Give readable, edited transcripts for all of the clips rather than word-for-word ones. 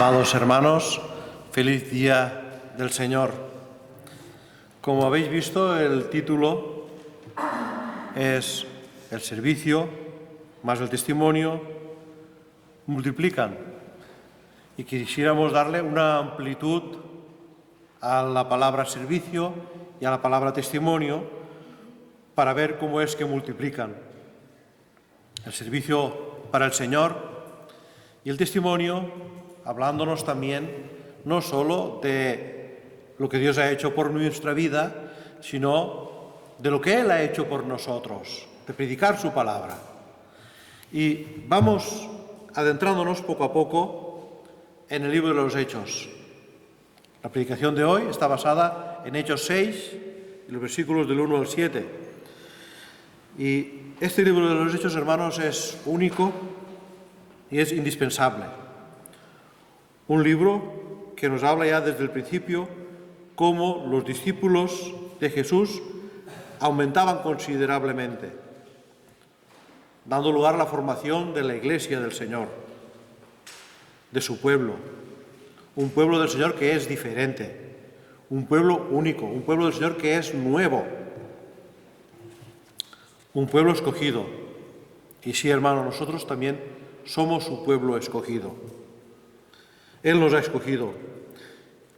Amados hermanos, feliz día del Señor. Como habéis visto, el título es el servicio más el testimonio multiplican. Y quisiéramos darle una amplitud a la palabra servicio y a la palabra testimonio para ver cómo es que multiplican. El servicio para el Señor y el testimonio, hablándonos también no solo de lo que Dios ha hecho por nuestra vida, sino de lo que Él ha hecho por nosotros, de predicar su palabra. Y vamos adentrándonos poco a poco en el libro de los Hechos. La predicación de hoy está basada en Hechos 6, y los versículos del 1 al 7. Y este libro de los Hechos, hermanos, es único y es indispensable. Un libro que nos habla ya desde el principio cómo los discípulos de Jesús aumentaban considerablemente, dando lugar a la formación de la Iglesia del Señor, de su pueblo. Un pueblo del Señor que es diferente, un pueblo único, un pueblo del Señor que es nuevo, un pueblo escogido. Y sí, hermanos, nosotros también somos su pueblo escogido. Él nos ha escogido.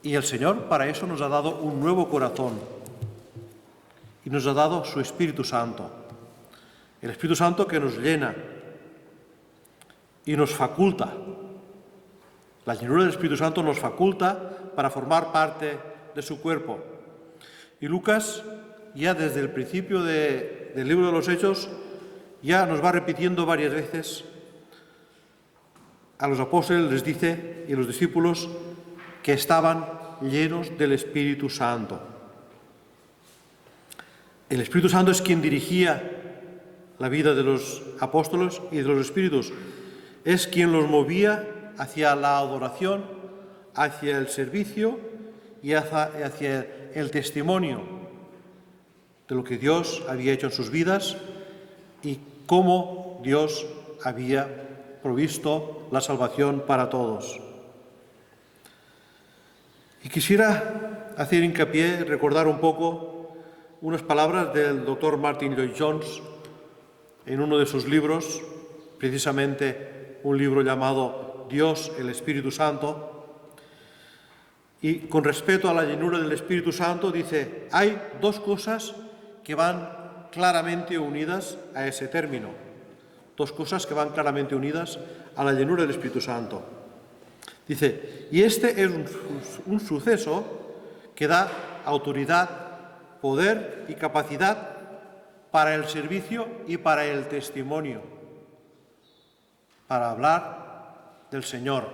Y el Señor para eso nos ha dado un nuevo corazón y nos ha dado su Espíritu Santo. El Espíritu Santo que nos llena y nos faculta. La llenura del Espíritu Santo nos faculta para formar parte de su cuerpo. Y Lucas, ya desde el principio del libro de los Hechos, ya nos va repitiendo varias veces. A los apóstoles les dice, y a los discípulos, que estaban llenos del Espíritu Santo. El Espíritu Santo es quien dirigía la vida de los apóstoles y de los espíritus. Es quien los movía hacia la adoración, hacia el servicio y hacia el testimonio de lo que Dios había hecho en sus vidas y cómo Dios había provisto la salvación para todos. Y quisiera hacer hincapié, recordar un poco unas palabras del doctor Martyn Lloyd-Jones en uno de sus libros, precisamente un libro llamado Dios, el Espíritu Santo. Y con respecto a la llenura del Espíritu Santo, dice, hay dos cosas que van claramente unidas a ese término. Dos cosas que van claramente unidas a la llenura del Espíritu Santo. Dice, y este es un suceso que da autoridad, poder y capacidad para el servicio y para el testimonio, para hablar del Señor,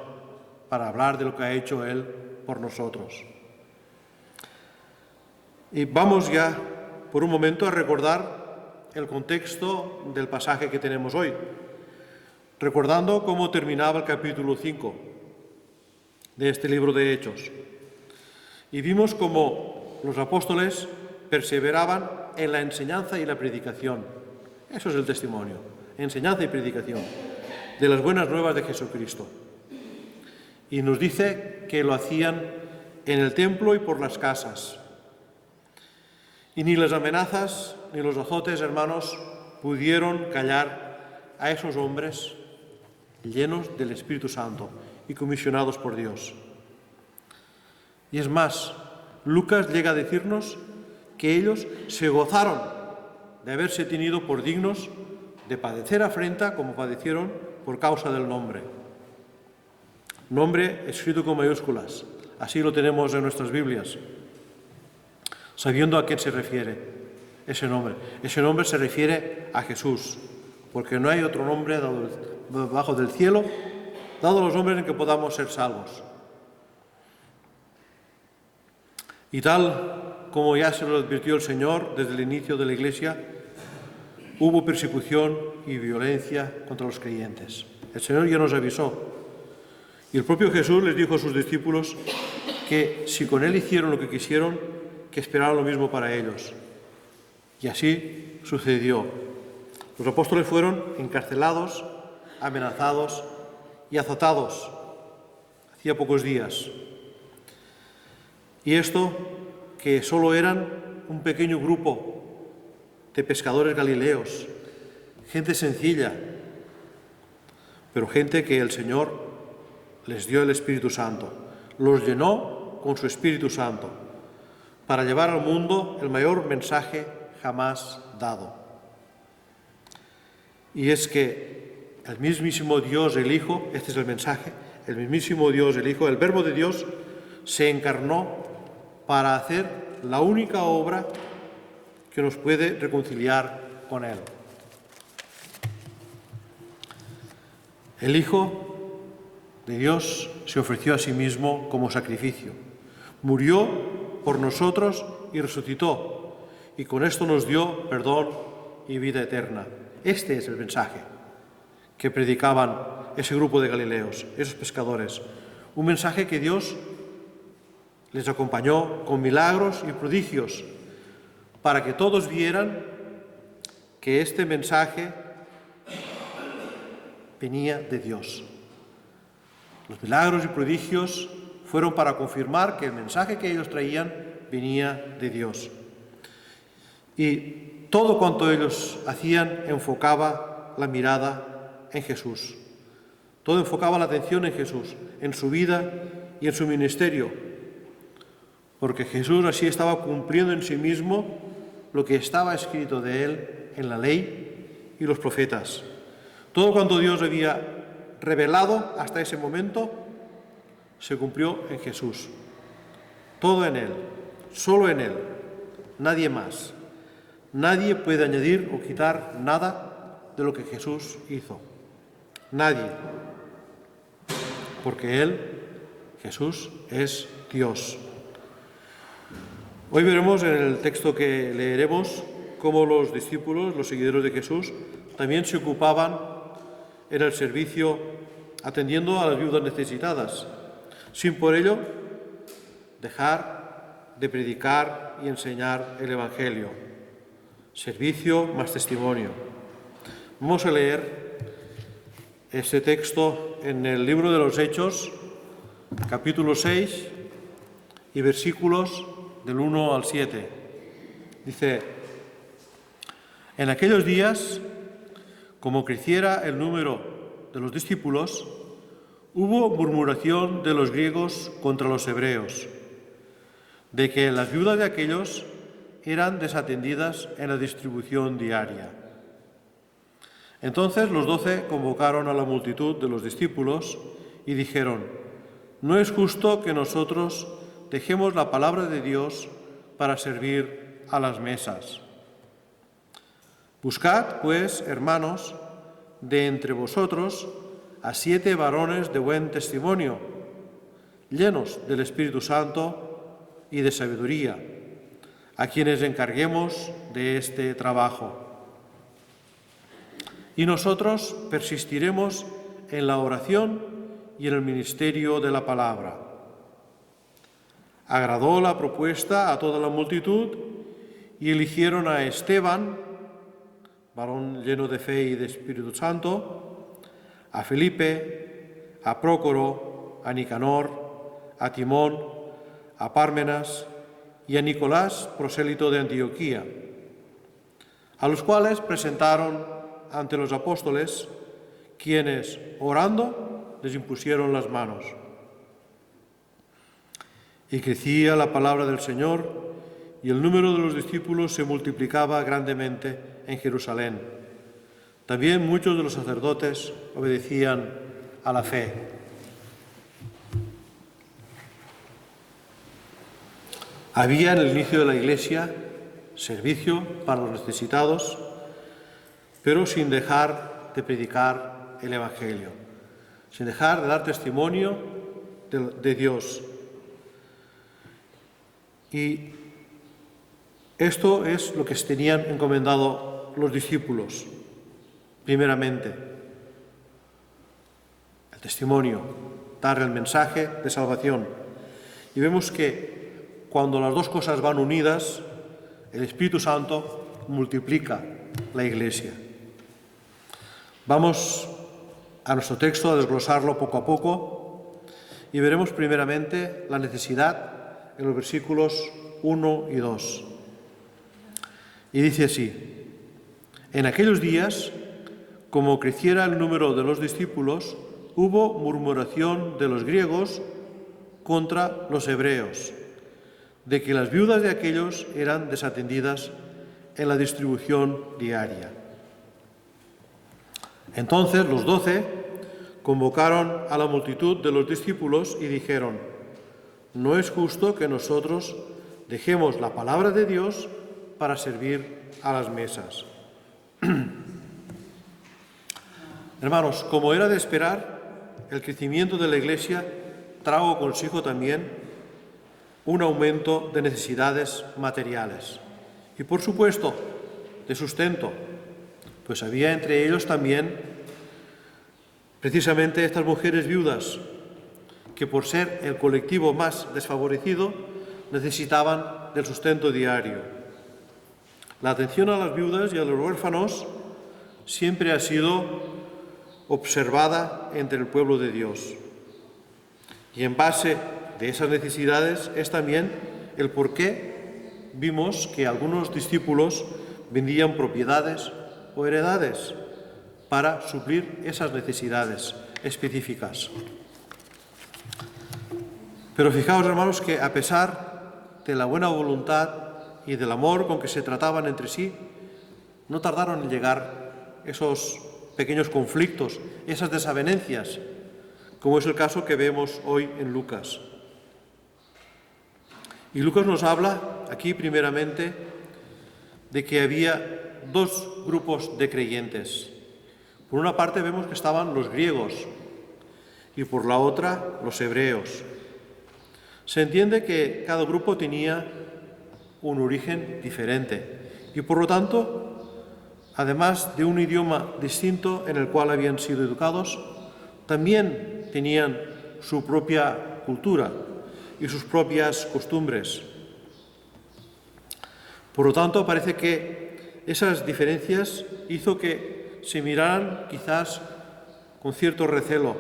para hablar de lo que ha hecho Él por nosotros. Y vamos ya por un momento a recordar el contexto del pasaje que tenemos hoy, recordando cómo terminaba el capítulo 5 de este libro de Hechos. Y vimos cómo los apóstoles perseveraban en la enseñanza y la predicación. Eso es el testimonio, enseñanza y predicación de las buenas nuevas de Jesucristo. Y nos dice que lo hacían en el templo y por las casas. Y ni las amenazas ni los azotes, hermanos, pudieron callar a esos hombres llenos del Espíritu Santo y comisionados por Dios. Y es más, Lucas llega a decirnos que ellos se gozaron de haberse tenido por dignos de padecer afrenta como padecieron por causa del nombre. Nombre escrito con mayúsculas, así lo tenemos en nuestras Biblias, sabiendo a qué se refiere ese nombre. Ese nombre se refiere a Jesús, porque no hay otro nombre debajo del cielo dado a los hombres en que podamos ser salvos. Y tal como ya se lo advirtió el Señor desde el inicio de la Iglesia, hubo persecución y violencia contra los creyentes. El Señor ya nos avisó. Y el propio Jesús les dijo a sus discípulos que si con Él hicieron lo que quisieron, que esperaran lo mismo para ellos. Y así sucedió. Los apóstoles fueron encarcelados, amenazados y azotados. hacía pocos días. Y esto que solo eran un pequeño grupo de pescadores galileos, gente sencilla, pero gente que el Señor les dio el Espíritu Santo, los llenó con su Espíritu Santo para llevar al mundo el mayor mensaje jamás dado. Y es que el mismísimo Dios, el Hijo, este es el mensaje, el mismísimo Dios, el Hijo, el Verbo de Dios, se encarnó para hacer la única obra que nos puede reconciliar con Él. El Hijo de Dios se ofreció a sí mismo como sacrificio, murió por nosotros y resucitó, y con esto nos dio perdón y vida eterna. Este es el mensaje que predicaban ese grupo de galileos, esos pescadores. Un mensaje que Dios les acompañó con milagros y prodigios para que todos vieran que este mensaje venía de Dios. Los milagros y prodigios fueron para confirmar que el mensaje que ellos traían venía de Dios. Y todo cuanto ellos hacían enfocaba la mirada en Jesús. Todo enfocaba la atención en Jesús, en su vida y en su ministerio, porque Jesús así estaba cumpliendo en sí mismo lo que estaba escrito de Él en la ley y los profetas. Todo cuanto Dios había revelado hasta ese momento se cumplió en Jesús. Todo en Él, solo en Él, nadie más. Nadie puede añadir o quitar nada de lo que Jesús hizo. Nadie. Porque Él, Jesús, es Dios. Hoy veremos en el texto que leeremos cómo los discípulos, los seguidores de Jesús, también se ocupaban en el servicio atendiendo a las viudas necesitadas, sin por ello dejar de predicar y enseñar el Evangelio. Servicio más testimonio. Vamos a leer este texto en el libro de los Hechos, capítulo 6 y versículos del 1 al 7. Dice: en aquellos días, como creciera el número de los discípulos, hubo murmuración de los griegos contra los hebreos, de que las viudas de aquellos eran desatendidas en la distribución diaria. Entonces los 12 convocaron a la multitud de los discípulos y dijeron: no es justo que nosotros dejemos la palabra de Dios para servir a las mesas. Buscad, pues, hermanos, de entre vosotros a 7 varones de buen testimonio, llenos del Espíritu Santo y de sabiduría, a quienes encarguemos de este trabajo. Y nosotros persistiremos en la oración y en el ministerio de la palabra. Agradó la propuesta a toda la multitud y eligieron a Esteban, varón lleno de fe y de Espíritu Santo, a Felipe, a Prócoro, a Nicanor, a Timón, a Pármenas y a Nicolás, prosélito de Antioquía, a los cuales presentaron ante los apóstoles, quienes, orando, les impusieron las manos. Y crecía la palabra del Señor, y el número de los discípulos se multiplicaba grandemente en Jerusalén. También muchos de los sacerdotes obedecían a la fe. Había en el inicio de la Iglesia servicio para los necesitados, pero sin dejar de predicar el Evangelio, sin dejar de dar testimonio de Dios. Y esto es lo que se tenían encomendado los discípulos, primeramente. El testimonio, dar el mensaje de salvación. Y vemos que cuando las dos cosas van unidas, el Espíritu Santo multiplica la Iglesia. Vamos a nuestro texto a desglosarlo poco a poco Y veremos primeramente la necesidad en los versículos 1 y 2. Y dice así: en aquellos días, como creciera el número de los discípulos, hubo murmuración de los griegos contra los hebreos, de que las viudas de aquellos eran desatendidas en la distribución diaria. Entonces los 12 convocaron a la multitud de los discípulos y dijeron: no es justo que nosotros dejemos la palabra de Dios para servir a las mesas. Hermanos, como era de esperar, el crecimiento de la Iglesia trajo consigo también un aumento de necesidades materiales y, por supuesto, de sustento, pues había entre ellos también precisamente estas mujeres viudas que, por ser el colectivo más desfavorecido, necesitaban del sustento diario. La atención a las viudas y a los huérfanos siempre ha sido observada entre el pueblo de Dios. Y en base de esas necesidades es también el por qué vimos que algunos discípulos vendían propiedades o heredades para suplir esas necesidades específicas. Pero fijaos, hermanos, que a pesar de la buena voluntad y del amor con que se trataban entre sí, no tardaron en llegar esos pequeños conflictos, esas desavenencias, como es el caso que vemos hoy en Lucas. Y Lucas nos habla aquí primeramente de que había dos grupos de creyentes. Por una parte vemos que estaban los griegos y por la otra los hebreos. Se entiende que cada grupo tenía un origen diferente y por lo tanto, además de un idioma distinto en el cual habían sido educados, también tenían su propia cultura y sus propias costumbres. Por lo tanto, parece que esas diferencias hizo que se miraran quizás con cierto recelo,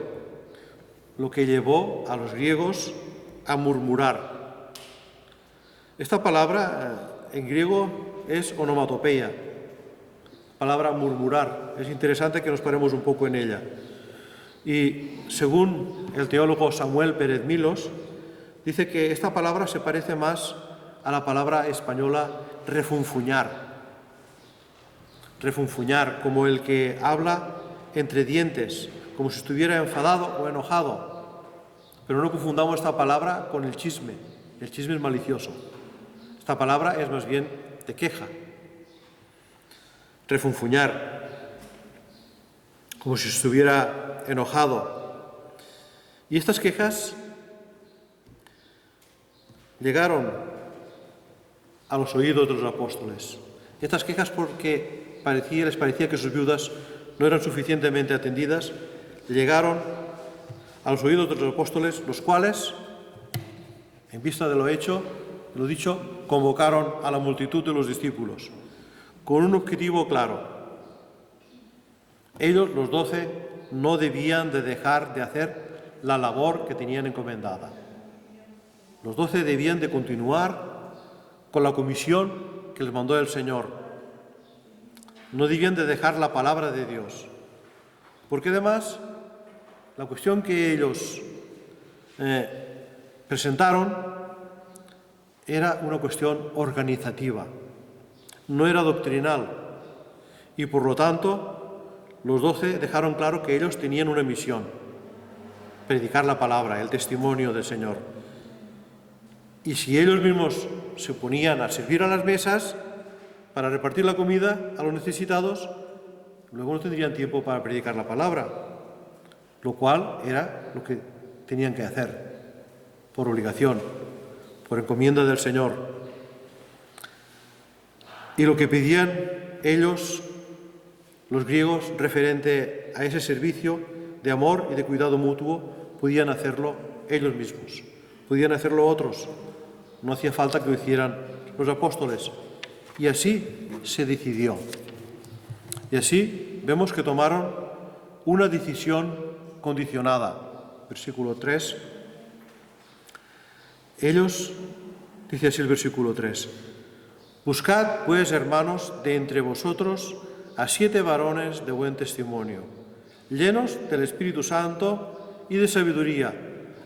lo que llevó a los griegos a murmurar. Esta palabra en griego es onomatopeia, palabra murmurar. Es interesante que nos paremos un poco en ella. Y según el teólogo Samuel Pérez Milos, dice que esta palabra se parece más a la palabra española refunfuñar. Refunfuñar, como el que habla entre dientes, como si estuviera enfadado o enojado. Pero no confundamos esta palabra con el chisme. El chisme es malicioso. Esta palabra es más bien de queja. Refunfuñar, como si estuviera enojado. Y estas quejas llegaron a los oídos de los apóstoles. Estas quejas porque les parecía que sus viudas no eran suficientemente atendidas, llegaron a los oídos de los apóstoles, los cuales, en vista de lo hecho, lo dicho, convocaron a la multitud de los discípulos, con un objetivo claro. Ellos, los 12, no debían de dejar de hacer la labor que tenían encomendada. Los 12 debían de continuar con la comisión que les mandó el Señor. No debían de dejar la palabra de Dios. Porque además, la cuestión que ellos presentaron era una cuestión organizativa, no era doctrinal. Y por lo tanto, los 12 dejaron claro que ellos tenían una misión: predicar la palabra, el testimonio del Señor. Y si ellos mismos se ponían a servir a las mesas para repartir la comida a los necesitados, luego no tendrían tiempo para predicar la palabra, lo cual era lo que tenían que hacer, por obligación, por encomienda del Señor. Y lo que pedían ellos, los griegos, referente a ese servicio de amor y de cuidado mutuo, podían hacerlo ellos mismos, podían hacerlo otros. No hacía falta que lo hicieran los apóstoles. Y así se decidió. Y así vemos que tomaron una decisión condicionada. Versículo 3 Ellos, dice así el versículo 3, buscad, pues, hermanos, de entre vosotros a 7 varones de buen testimonio, llenos del Espíritu Santo y de sabiduría,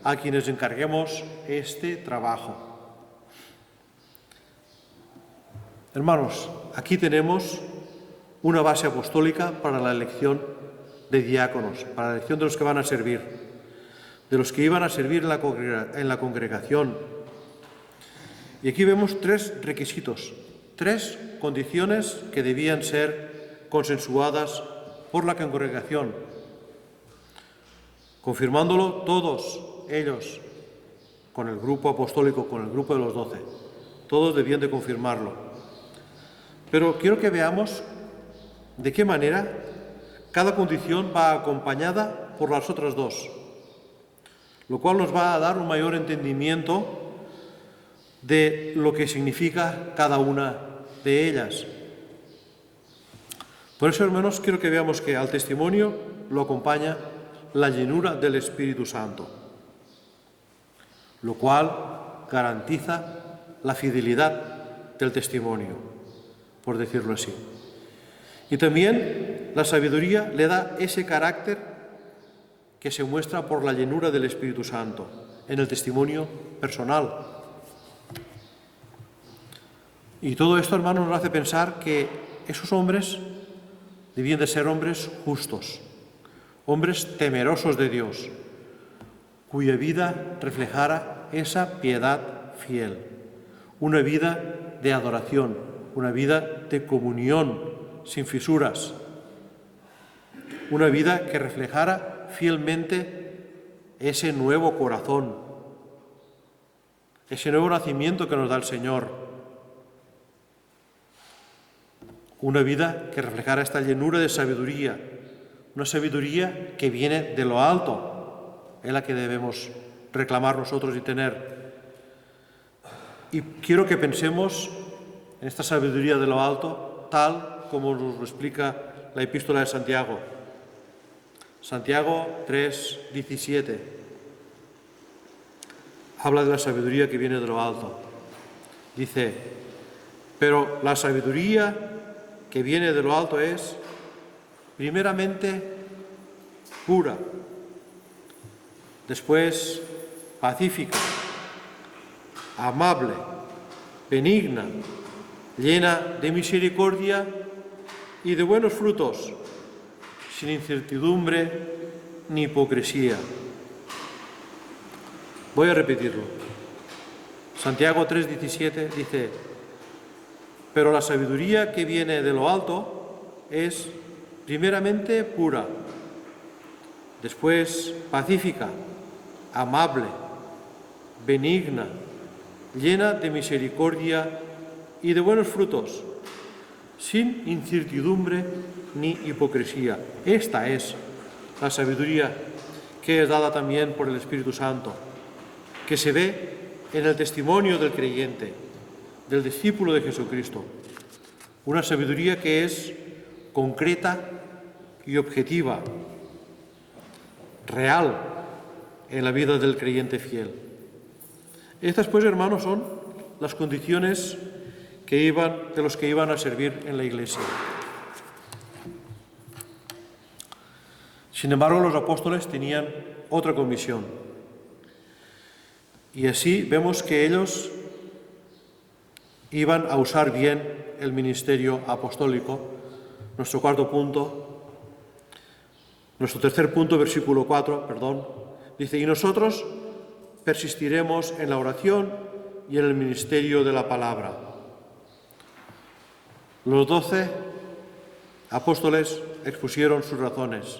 a quienes encarguemos este trabajo. Hermanos, aquí tenemos una base apostólica para la elección de diáconos, para la elección de los que van a servir, de los que iban a servir en la congregación. Y aquí vemos 3 requisitos, 3 condiciones que debían ser consensuadas por la congregación, confirmándolo todos ellos con el grupo apostólico, con el grupo de los 12. Todos debían de confirmarlo. Pero quiero que veamos de qué manera cada condición va acompañada por las otras 2, lo cual nos va a dar un mayor entendimiento de lo que significa cada una de ellas. Por eso, hermanos, quiero que veamos que al testimonio lo acompaña la llenura del Espíritu Santo, lo cual garantiza la fidelidad del testimonio, por decirlo así. Y también la sabiduría le da ese carácter que se muestra por la llenura del Espíritu Santo en el testimonio personal. Y todo esto, hermanos, nos hace pensar que esos hombres debían de ser hombres justos, hombres temerosos de Dios, cuya vida reflejara esa piedad fiel, una vida de adoración, una vida de comunión sin fisuras, una vida que reflejara fielmente ese nuevo corazón, ese nuevo nacimiento que nos da el Señor, una vida que reflejara esta llenura de sabiduría, una sabiduría que viene de lo alto, es la que debemos reclamar nosotros y tener. Y quiero que pensemos en esta sabiduría de lo alto, tal como nos lo explica la epístola de Santiago. Santiago 3:17 habla de la sabiduría que viene de lo alto. Dice, pero la sabiduría que viene de lo alto es, primeramente, pura, después, pacífica, amable, benigna, llena de misericordia y de buenos frutos, sin incertidumbre ni hipocresía. Voy a repetirlo. Santiago 3:17 dice, pero la sabiduría que viene de lo alto es primeramente pura, después pacífica, amable, benigna, llena de misericordia y de buenos frutos, sin incertidumbre ni hipocresía. Esta es la sabiduría que es dada también por el Espíritu Santo, que se ve en el testimonio del creyente, del discípulo de Jesucristo. Una sabiduría que es concreta y objetiva, real en la vida del creyente fiel. Estas, pues, hermanos, son las condiciones de los que iban a servir en la Iglesia. Sin embargo, los apóstoles tenían otra comisión. Y así vemos que ellos iban a usar bien el ministerio apostólico. Nuestro tercer punto, versículo 4, dice, y nosotros persistiremos en la oración y en el ministerio de la palabra. Los 12 apóstoles expusieron sus razones.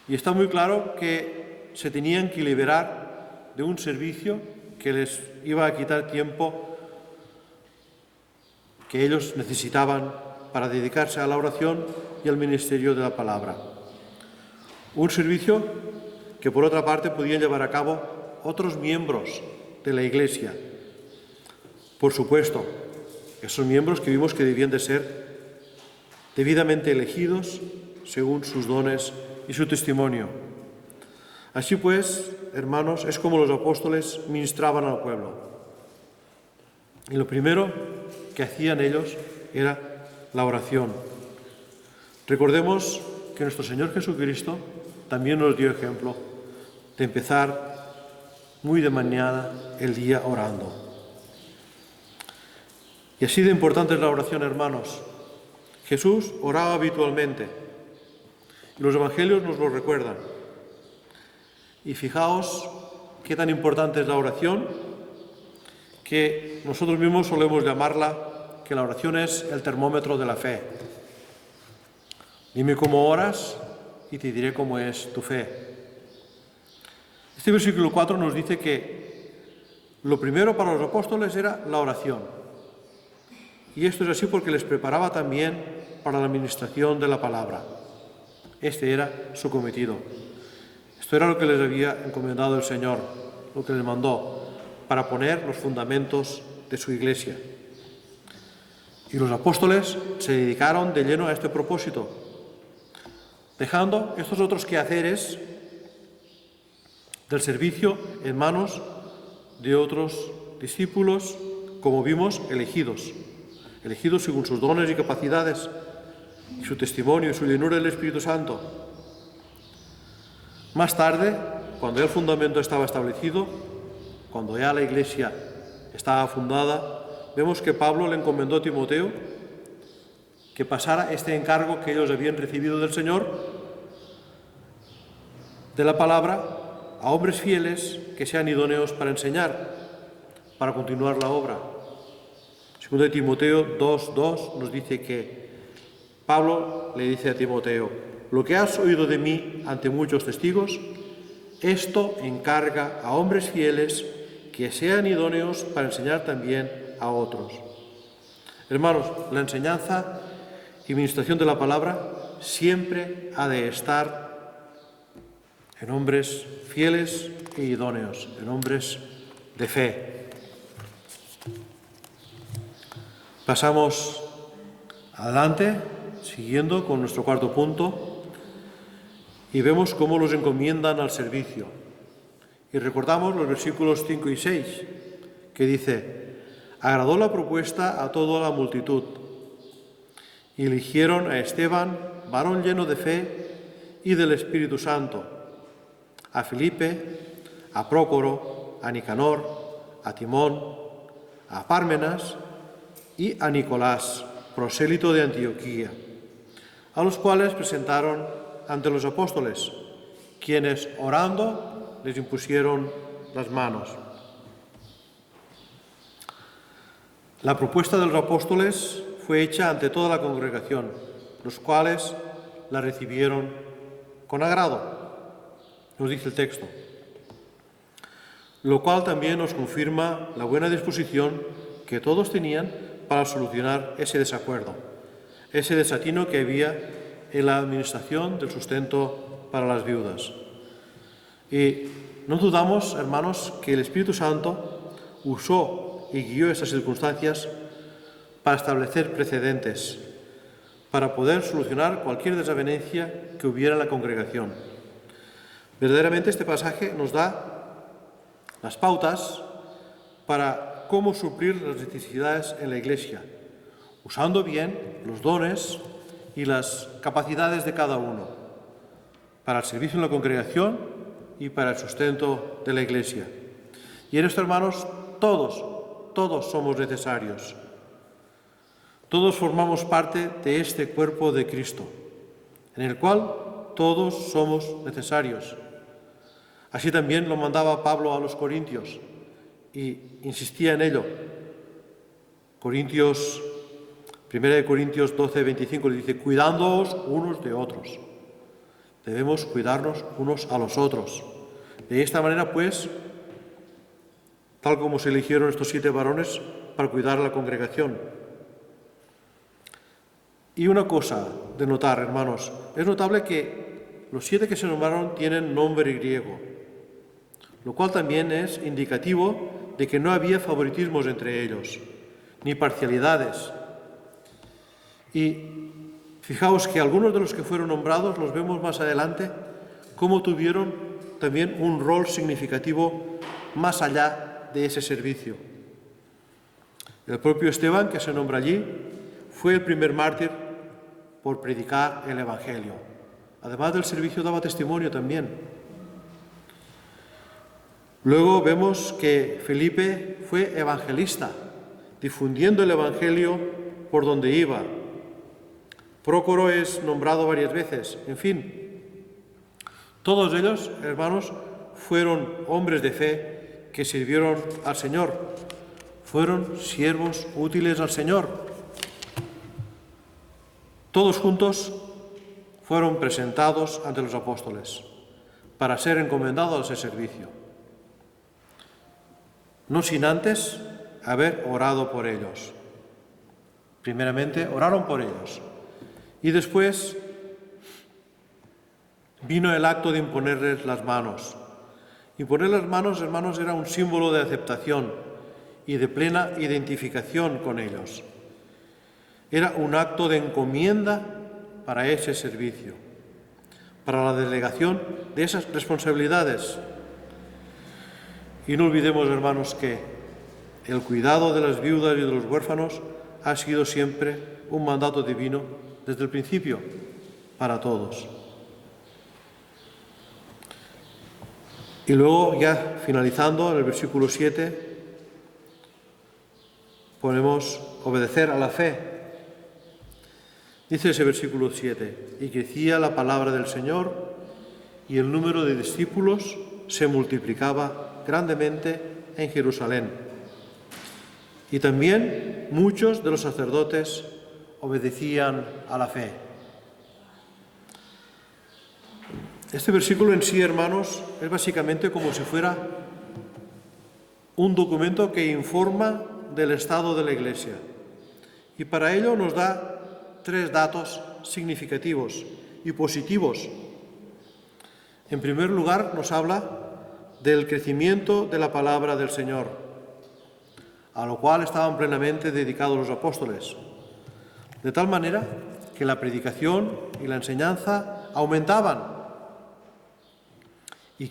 Y está muy claro que se tenían que liberar de un servicio que les iba a quitar tiempo que ellos necesitaban para dedicarse a la oración y al ministerio de la palabra. Un servicio que, por otra parte, podían llevar a cabo otros miembros de la Iglesia. Por supuesto, esos miembros que vimos que debían de ser debidamente elegidos según sus dones y su testimonio. Así pues, hermanos, es como los apóstoles ministraban al pueblo. Y lo primero que hacían ellos era la oración. Recordemos que nuestro Señor Jesucristo también nos dio ejemplo de empezar muy de mañana el día orando. Y así de importante es la oración, hermanos. Jesús oraba habitualmente. Y los evangelios nos lo recuerdan. Y fijaos qué tan importante es la oración, que nosotros mismos solemos llamarla, que la oración es el termómetro de la fe. Dime cómo oras y te diré cómo es tu fe. Este versículo 4 nos dice que lo primero para los apóstoles era la oración. Y esto es así porque les preparaba también para la administración de la palabra. Este era su cometido. Esto era lo que les había encomendado el Señor, lo que les mandó, para poner los fundamentos de su iglesia. Y los apóstoles se dedicaron de lleno a este propósito, dejando estos otros quehaceres del servicio en manos de otros discípulos, como vimos, elegidos según sus dones y capacidades, y su testimonio y su llenura del Espíritu Santo. Más tarde, cuando ya el fundamento estaba establecido, cuando ya la iglesia estaba fundada, vemos que Pablo le encomendó a Timoteo que pasara este encargo que ellos habían recibido del Señor, de la palabra, a hombres fieles que sean idóneos para enseñar, para continuar la obra. Segundo de Timoteo 2:2 nos dice que Pablo le dice a Timoteo: lo que has oído de mí ante muchos testigos, esto encarga a hombres fieles que sean idóneos para enseñar también a otros. Hermanos, la enseñanza y ministración de la palabra siempre ha de estar en hombres fieles e idóneos, en hombres de fe. Pasamos adelante, siguiendo con nuestro cuarto punto, y vemos cómo los encomiendan al servicio. Y recordamos los versículos 5 y 6, que dice: agradó la propuesta a toda la multitud, y eligieron a Esteban, varón lleno de fe y del Espíritu Santo, a Filipe, a Prócoro, a Nicanor, a Timón, a Pármenas y a Nicolás, prosélito de Antioquía, a los cuales presentaron ante los apóstoles, quienes, orando, les impusieron las manos. La propuesta de los apóstoles fue hecha ante toda la congregación, los cuales la recibieron con agrado, nos dice el texto, lo cual también nos confirma la buena disposición que todos tenían para solucionar ese desacuerdo, ese desatino que había en la administración del sustento para las viudas. Y no dudamos, hermanos, que el Espíritu Santo usó y guió esas circunstancias para establecer precedentes, para poder solucionar cualquier desavenencia que hubiera en la congregación. Verdaderamente este pasaje nos da las pautas para cómo suplir las necesidades en la Iglesia, usando bien los dones y las capacidades de cada uno, para el servicio en la congregación y para el sustento de la Iglesia. Y en esto, hermanos, todos somos necesarios. Todos formamos parte de este cuerpo de Cristo, en el cual todos somos necesarios. Así también lo mandaba Pablo a los corintios y insistía en ello. 1 Corintios 12:25 le dice: cuidándoos unos de otros. Debemos cuidarnos unos a los otros. De esta manera, pues, tal como se eligieron estos 7 varones para cuidar a la congregación. Y una cosa de notar, hermanos, es notable que los 7 que se nombraron tienen nombre griego, lo cual también es indicativo de que no había favoritismos entre ellos, ni parcialidades. Y fijaos que algunos de los que fueron nombrados, los vemos más adelante, cómo tuvieron también un rol significativo más allá de ese servicio. El propio Esteban, que se nombra allí, fue el primer mártir por predicar el Evangelio. Además del servicio, daba testimonio también. Luego vemos que Felipe fue evangelista, difundiendo el Evangelio por donde iba. Prócoro es nombrado varias veces. En fin, todos ellos, hermanos, fueron hombres de fe que sirvieron al Señor. Fueron siervos útiles al Señor. Todos juntos fueron presentados ante los apóstoles para ser encomendados a ese servicio, no sin antes haber orado por ellos. Primeramente oraron por ellos y después vino el acto de imponerles las manos. Imponer las manos, hermanos, era un símbolo de aceptación y de plena identificación con ellos. Era un acto de encomienda para ese servicio, para la delegación de esas responsabilidades. Y no olvidemos, hermanos, que el cuidado de las viudas y de los huérfanos ha sido siempre un mandato divino desde el principio para todos. Y luego, ya finalizando, en el versículo 7, ponemos obedecer a la fe. Dice ese versículo 7, y crecía la palabra del Señor y el número de discípulos se multiplicaba grandemente en Jerusalén. Y también muchos de los sacerdotes obedecían a la fe. Este versículo en sí, hermanos, es básicamente como si fuera un documento que informa del estado de la Iglesia. Y para ello nos da 3 datos significativos y positivos. En primer lugar, nos habla del crecimiento de la palabra del Señor, a lo cual estaban plenamente dedicados los apóstoles, de tal manera que la predicación y la enseñanza aumentaban. Y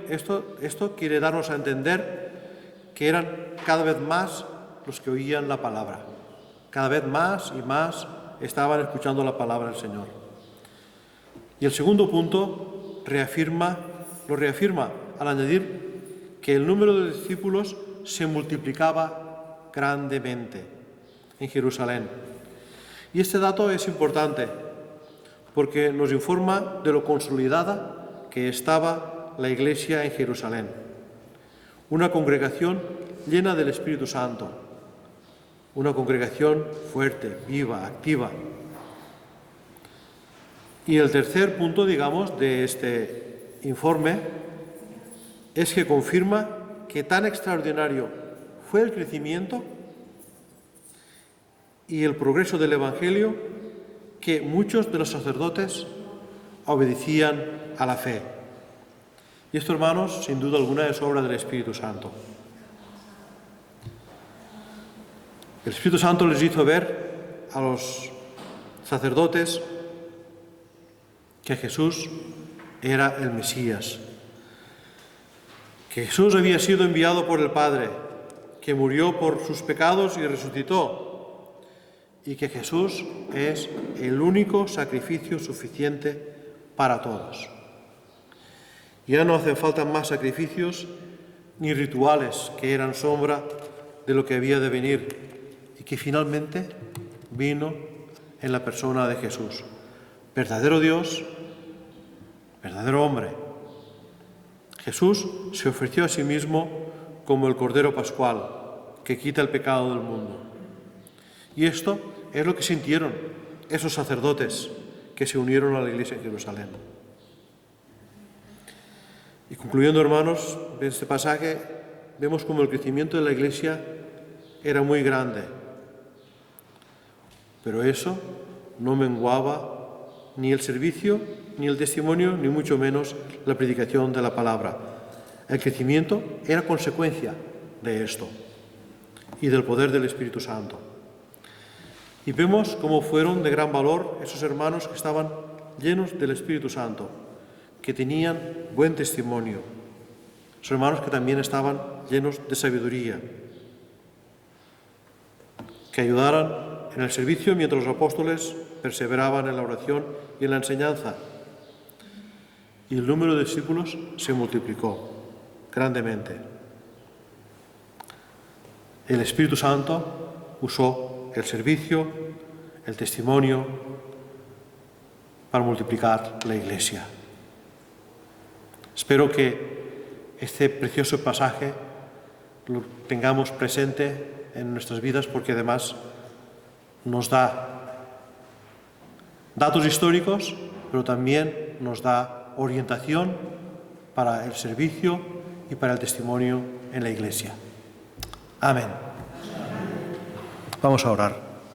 esto quiere darnos a entender que eran cada vez más los que oían la palabra, cada vez más y más estaban escuchando la palabra del Señor. Y el segundo punto lo reafirma al añadir que el número de discípulos se multiplicaba grandemente en Jerusalén. Y este dato es importante porque nos informa de lo consolidada que estaba la Iglesia en Jerusalén. Una congregación llena del Espíritu Santo. Una congregación fuerte, viva, activa. Y el tercer punto, digamos, de este informe es que confirma que tan extraordinario fue el crecimiento y el progreso del Evangelio que muchos de los sacerdotes obedecían a la fe. Y esto, hermanos, sin duda alguna es obra del Espíritu Santo. El Espíritu Santo les hizo ver a los sacerdotes que Jesús era el Mesías, que Jesús había sido enviado por el Padre, que murió por sus pecados y resucitó, y que Jesús es el único sacrificio suficiente para todos. Ya no hacen falta más sacrificios ni rituales que eran sombra de lo que había de venir, y que finalmente vino en la persona de Jesús, verdadero Dios, verdadero hombre. Jesús se ofreció a sí mismo como el Cordero Pascual que quita el pecado del mundo. Y esto es lo que sintieron esos sacerdotes que se unieron a la Iglesia en Jerusalén. Y concluyendo, hermanos, en este pasaje vemos como el crecimiento de la Iglesia era muy grande. Pero eso no menguaba ni el servicio, ni el testimonio, ni mucho menos la predicación de la palabra. El crecimiento era consecuencia de esto y del poder del Espíritu Santo. Y vemos cómo fueron de gran valor esos hermanos que estaban llenos del Espíritu Santo, que tenían buen testimonio. Son hermanos que también estaban llenos de sabiduría, que ayudaran en el servicio mientras los apóstoles perseveraban en la oración y en la enseñanza. Y el número de discípulos se multiplicó grandemente. El Espíritu Santo usó el servicio, el testimonio, para multiplicar la Iglesia. Espero que este precioso pasaje lo tengamos presente en nuestras vidas, porque además nos da datos históricos, pero también nos da orientación para el servicio y para el testimonio en la Iglesia. Amén. Vamos a orar.